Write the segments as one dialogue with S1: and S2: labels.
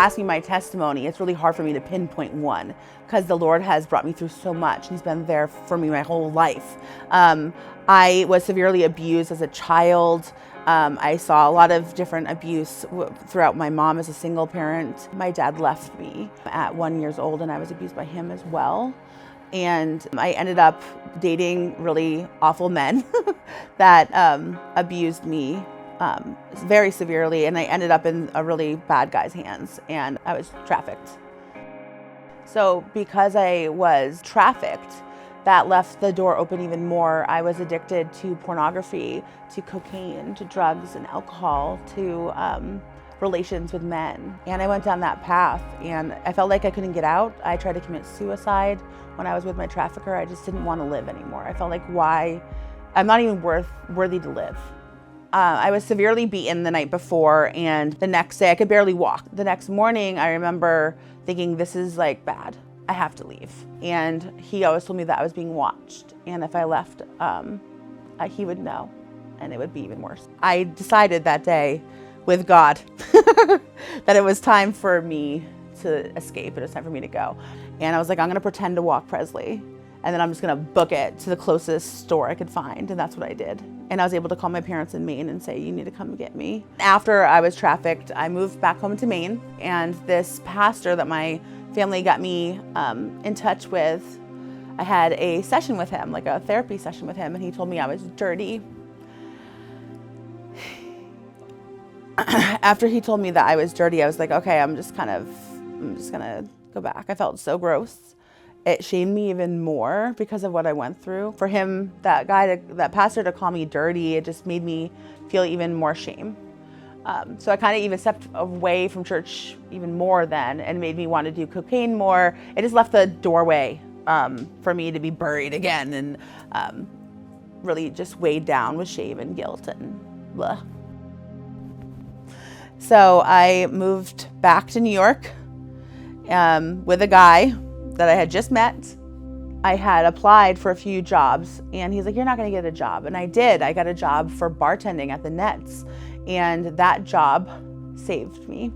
S1: ask me my testimony, it's really hard for me to pinpoint one because the Lord has brought me through so much. He's been there for me my whole life. I was severely abused as a child. I saw a lot of different abuse throughout my mom as a single parent. My dad left me at 1 year old and I was abused by him as well. And I ended up dating really awful men that abused me very severely, and I ended up in a really bad guy's hands, and I was trafficked. So because I was trafficked, that left the door open even more. I was addicted to pornography, to cocaine, to drugs and alcohol, to relations with men. And I went down that path and I felt like I couldn't get out. I tried to commit suicide when I was with my trafficker. I just didn't want to live anymore. I felt like, why? I'm not even worthy to live. I was severely beaten the night before, and the next day I could barely walk. The next morning I remember thinking, this is like bad. I have to leave. And he always told me that I was being watched, and if I left, he would know, and it would be even worse. I decided that day with God that it was time for me to escape. It was time for me to go. And I was like, I'm gonna pretend to walk Presley, and then I'm just gonna book it to the closest store I could find, and that's what I did. And I was able to call my parents in Maine and say, you need to come get me. After I was trafficked, I moved back home to Maine, and this pastor that my family got me in touch with, I had a session with him, like a therapy session with him, and he told me I was dirty. After he told me that I was dirty, I was like, okay, I'm just gonna go back. I felt so gross. It shamed me even more because of what I went through. For him, that pastor to call me dirty, it just made me feel even more shame. So I kind of even stepped away from church even more then, and made me want to do cocaine more. It just left the doorway for me to be buried again, and really just weighed down with shame and guilt and blah. So I moved back to New York with a guy that I had just met. I had applied for a few jobs, and he's like, you're not gonna get a job. And I did. I got a job for bartending at the Nets, and that job saved me.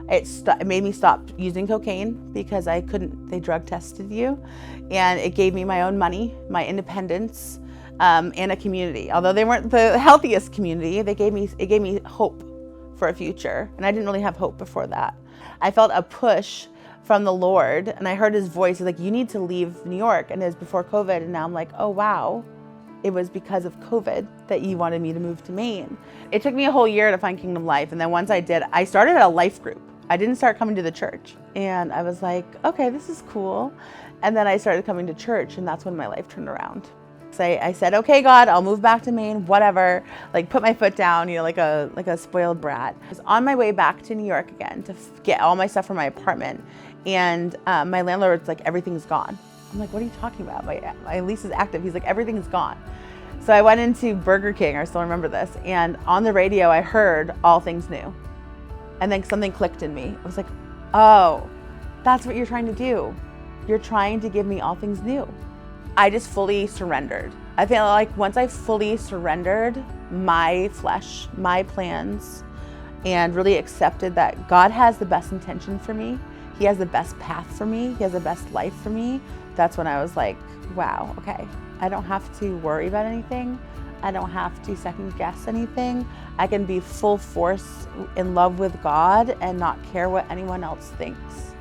S1: It made me stop using cocaine because I couldn't, they drug tested you. And it gave me my own money, my independence, and a community. Although they weren't the healthiest community, it gave me hope for a future. And I didn't really have hope before that. I felt a push from the Lord, and I heard his voice. He's like, you need to leave New York. And it was before COVID, and now I'm like, oh wow, it was because of COVID that you wanted me to move to Maine. It took me a whole year to find Kingdom Life, and then once I did, I started a life group. I didn't start coming to the church, and I was like, okay, this is cool. And then I started coming to church, and that's when my life turned around. So I said, okay, God, I'll move back to Maine, whatever. Like, put my foot down, like a spoiled brat. I was on my way back to New York again to get all my stuff from my apartment. And my landlord's like, everything's gone. I'm like, what are you talking about? My lease is active. He's like, everything's gone. So I went into Burger King, I still remember this, and on the radio I heard All Things New. And then something clicked in me. I was like, oh, that's what you're trying to do. You're trying to give me all things new. I just fully surrendered. I feel like once I fully surrendered my flesh, my plans, and really accepted that God has the best intention for me, He has the best path for me, He has the best life for me, that's when I was like, wow, okay, I don't have to worry about anything. I don't have to second guess anything. I can be full force in love with God and not care what anyone else thinks.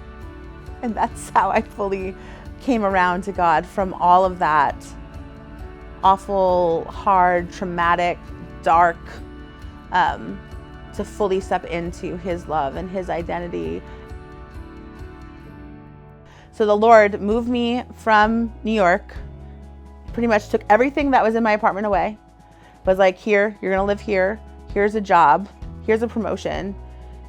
S1: And that's how I fully came around to God from all of that awful, hard, traumatic, dark, to fully step into His love and His identity. So the Lord moved me from New York, pretty much took everything that was in my apartment away, was like, here, you're gonna live here, here's a job, here's a promotion,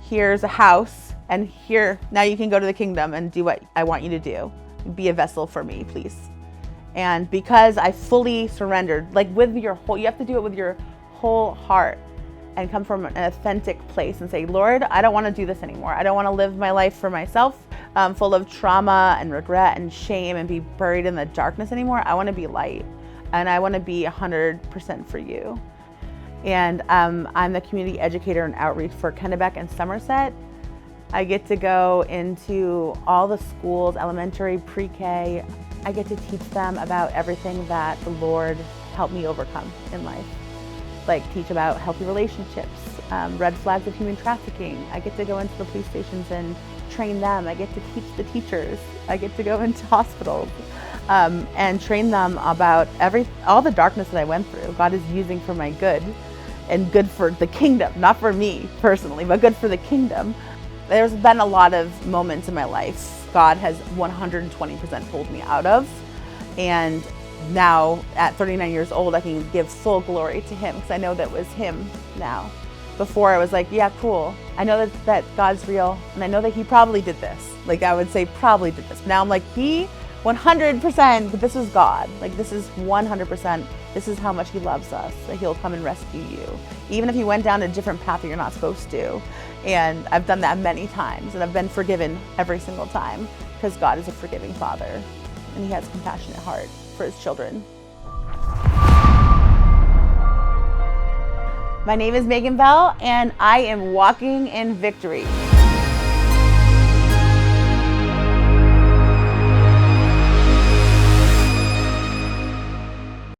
S1: here's a house, and here, now you can go to the kingdom and do what I want you to do. Be a vessel for me, please. And because I fully surrendered, like with your whole, you have to do it with your whole heart and come from an authentic place and say, Lord, I don't want to do this anymore. I don't want to live my life for myself, full of trauma and regret and shame and be buried in the darkness anymore. I want to be light, and I want to be 100% for you. And I'm the community educator and outreach for Kennebec and Somerset. I get to go into all the schools, elementary, pre-K. I get to teach them about everything that the Lord helped me overcome in life. Like teach about healthy relationships, red flags of human trafficking. I get to go into the police stations and train them. I get to teach the teachers. I get to go into hospitals and train them about all the darkness that I went through. God is using for my good, and good for the kingdom, not for me personally, but good for the kingdom. There's been a lot of moments in my life God has 120% pulled me out of, and now at 39 years old, I can give full glory to Him because I know that was Him now. Before I was like, yeah, cool. I know that God's real, and I know that He probably did this. Like I would say probably did this. Now I'm like, He 100%, but this was God. Like this is 100%. This is how much He loves us, that He'll come and rescue you. Even if He went down a different path that you're not supposed to. And I've done that many times, and I've been forgiven every single time because God is a forgiving Father, and He has a compassionate heart for His children. My name is Maegan Bell, and I am walking in victory.